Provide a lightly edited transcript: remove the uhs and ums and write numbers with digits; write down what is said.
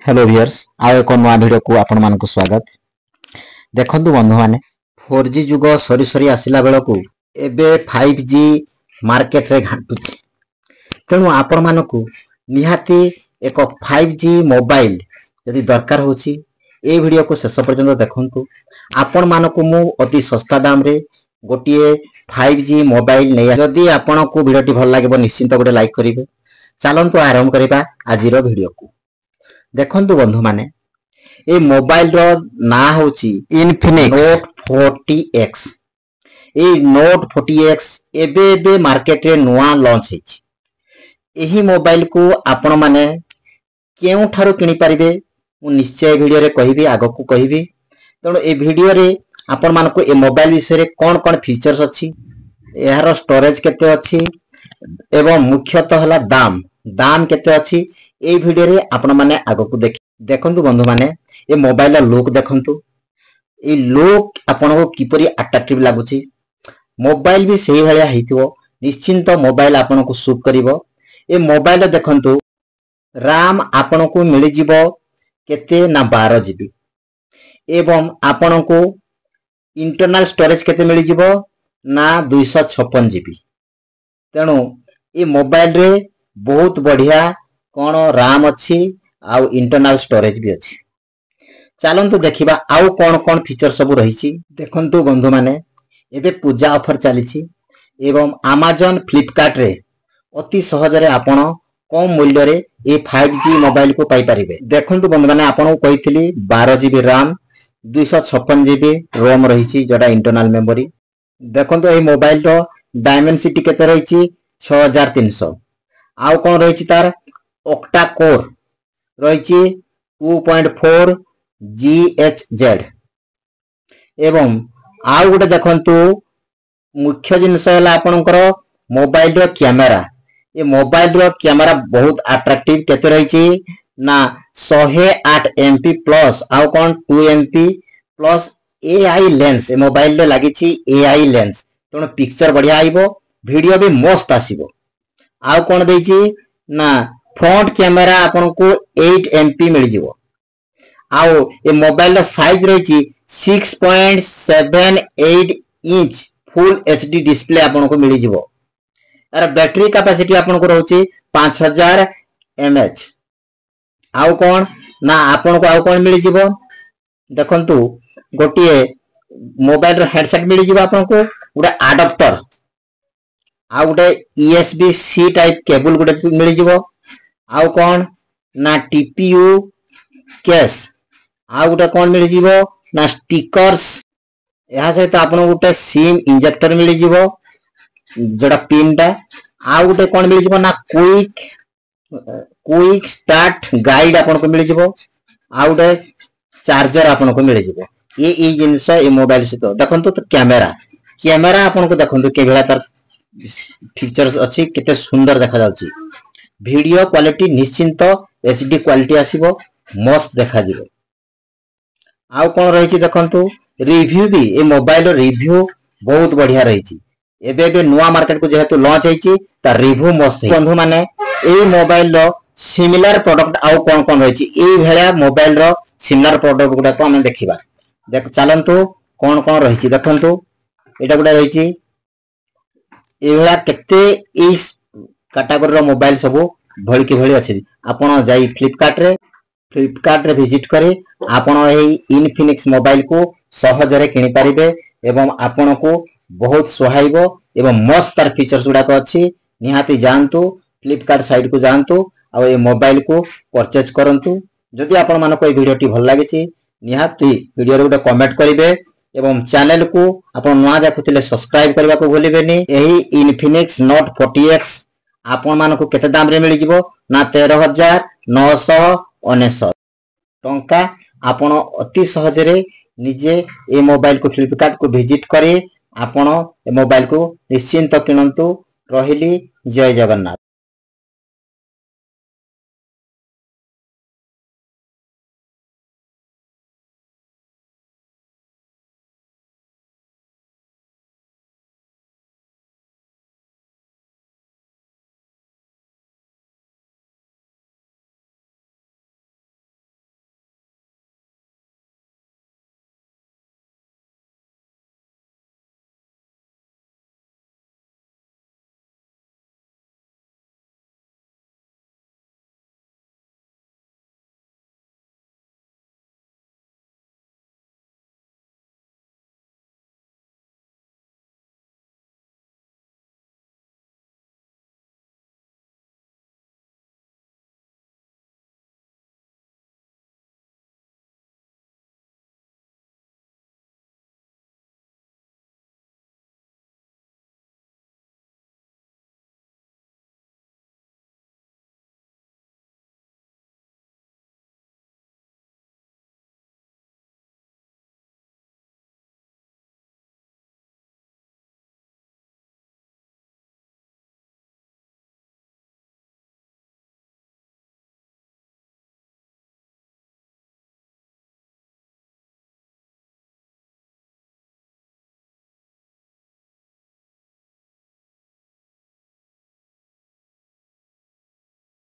Hello viewers आउ एक नुआ वीडियो को आपण मानक स्वागत। देखंतु बंधु माने 4G जुग सरी सरी आसिला बेलकू एबे 5G मार्केट रे घाटुची। तेणु आपण मानकू निहाती एक 5G मोबाइल यदि दरकार होची ए वीडियो को शेष पर्यंत देखंतु। आपण मानकू मु अति सस्ता दाम रे गोटिए 5G मोबाइल नै यदि आपण को वीडियोटी भल लागबो निश्चिंत गोटे लाइक करिवे। चलंतु आरंभ करिबा आजिरो वीडियो को। देखंतु बंधु माने ए मोबाइल रो ना होची इनफिनिक्स नोट 40X। ए नोट 40X एबे मार्केट रे नुआ लॉन्च हेची। एही मोबाइल को आपण माने केउ ठारो किनि परिबे मु निश्चय वीडियो रे कहिबी आगो को कहिबी। तणो ए वीडियो रे आपण मान को ए मोबाइल विषय रे कोन कोन फीचर्स अछि, एहारो स्टोरेज केते अछि एवं मुख्यतः हला दाम केते अछि ए वीडियो रे आपण माने आगो को देखंतु बंधु माने ए मोबाइल रा लुक देखंतु। ए लुक आपण को किपरि अट्रैक्टिव लागुची। मोबाइल भी सेही भलिया हेतिबो निश्चिंत मोबाइल आपण को सूट करिवो। ए मोबाइल देखंतु RAM आपण को मिलि जिवो केते ना 12 GB एवं आपण को इंटरनल स्टोरेज केते मिलि जिवो ना 256 GB। तेणु ए मोबाइल रे बहुत बढ़िया कोन RAM अछि आउ इंटरनल स्टोरेज भी अछि। चलंतु देखिबा आउ कोन कोन फीचर सब रहिछि। देखंतु बंधु माने एबे पूजा ऑफर चलीछि एवं Amazon फ्लिपकार्ट रे अति सहज रे आपण कम मूल्य रे ए 5G मोबाइल को पाई परिबे। देखंतु बंधु माने आपण को कहितली 12 GB RAM 256 GB रोम रहिछि जोडा इंटरनल मेमोरी। देखंतु ए मोबाइल रो डायमेंसिटी केते रहिछि 6300। आउ कोन रहिछि तार ऑक्टा कोर रहिछि 2.4 GHz एवं आउ गोटे देखंतु मुख्य जिनस हला आपनकर मोबाइल रो कैमरा। ए मोबाइल रो कैमरा बहुत अट्रैक्टिव केते रहिछि ना 108 MP प्लस आउ कोन 2 MP प्लस AI लेंस। ए मोबाइल रे लागिछि AI लेंस तण पिक्चर बढ़िया आइबो, वीडियो भी मस्त आसीबो। आउ कोन दैछि ना फ्रंट कैमरा आपन को 8 MP मिल जिवो। आउ ए मोबाइल रो साइज रहिछि 6.78 इंच फुल HD डिस्प्ले आपन को मिल जिवो। अर बैटरी कैपेसिटी आपन को रहउछि 5000 mAh। आउ कोन ना आपन को आउ कोन मिल जिवो देखंतु गोटिए मोबाइल रो हेडसेट मिल जिवो आपन को उडा अडाप्टर आउ गोटे USB-C टाइप केबल गोटे मिल जिवो। आउ कोन ना TPU केस आउ गोटे कोन मिल जिवो ना स्टिकर्स। एहा सहित आपन गोटे सिम इंजेक्टर मिल जिवो जोडा पिन टा। आउ गोटे कोन मिल जिवो ना क्विक स्टार्ट गाइड आपन को मिल जिवो। आउ गोटे चार्जर आपन को मिल जिवो। ए जिंस ए मोबाइल से तो देखंतु तो कैमरा आपन को देखंतु के भेला तार फीचर्स अछि केते सुंदर देखा जाउची। वीडियो क्वालिटी निश्चिंत HD क्वालिटी आसीबो, मस्त देखा जिवो। आउ कोन रहिछि देखंतु रिव्यू भी ए मोबाइल रिव्यू बहुत बढ़िया रहिछि। एबे नुआ मार्केट को जेहेतु लॉन्च हेछि ता रिव्यू मस्त है। बंधु माने ए मोबाइल रो सिमिलर प्रोडक्ट आउ कोन कोन रहिछि ए भेला मोबाइल रो सिमिलर प्रोडक्ट गुडा को हम देखिबा। देख चलंतु कोन कोन रहिछि देखंतु। एटा गुडा रहिछि ए भेला केते इस कैटेगरी रो मोबाइल सब भଳି के भଳି अछि। आपण जाई फ्लिपकार्ट रे विजिट करे आपण एही इनफिनिक्स मोबाइल को सहज रे किनि परिबे एवं आपण को बहुत सुहाइबो एवं मस्त तार फीचर्स गुडा को अछि। निहाती जानतु फ्लिपकार्ट साइट को जानतु आ ए मोबाइल को परचेज करंतु। जदि आपण मानको ए वीडियोटी भल लागिछि निहाती वीडियो रे गोटे कमेंट करिवे एवं चैनल को आपण नवा देखुतिले सब्सक्राइब करबा को भूलिबेनी। एही इनफिनिक्स नोट 40X आपण मानको केते दाम रे मिलि जिवो ना 13999 टंका। आपण अति सहज रे निजे ए मोबाइल को फ्लिपकार्ट को विजिट करे आपण ए मोबाइल को निश्चिंत किनंतु। रहिली जय जगन्नाथ।